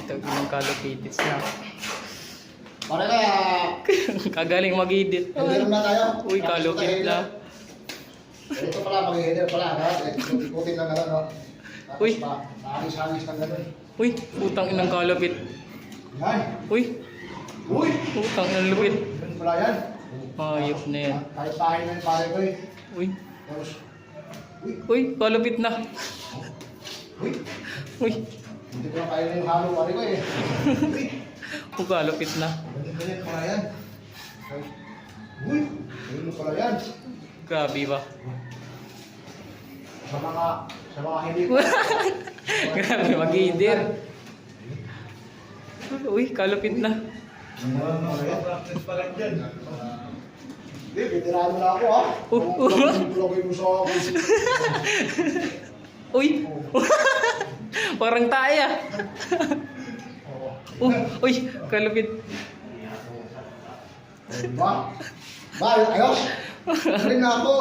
Tawag yung kalupitis na. Para kaya, Kagaling mag-edit. header na tayo. Uy, kalupit na. Ito pala, mag-header pala. Ikutin lang gano'n, no? Tapos Uy. Hagis-hagis lang gano'n. Uy, putang inang kalupit. Yan. Uy, Uy! putang inang lupit. Ganun pala yan. Ayop na yan. Kahit pahay na yung pare ko eh. Uy, Tapos, uy, uy, kalupit na. uy. Uy, Hindi ko na kaya na yung halo pare ko eh. Uy! kalupit na. Ganyan pala yan. Uy! Ganun pala yan. Grabe ba? Sa mga hindi ko. Grabe, mag-edit. Uy, kalupit na. Practice pa lang dyan. Hindi, veterano na ako ha. Vlogay mo sa ako. Uy, parang tayo. Uy, kalupit. Ba? Ba, ayos? Galing na ako.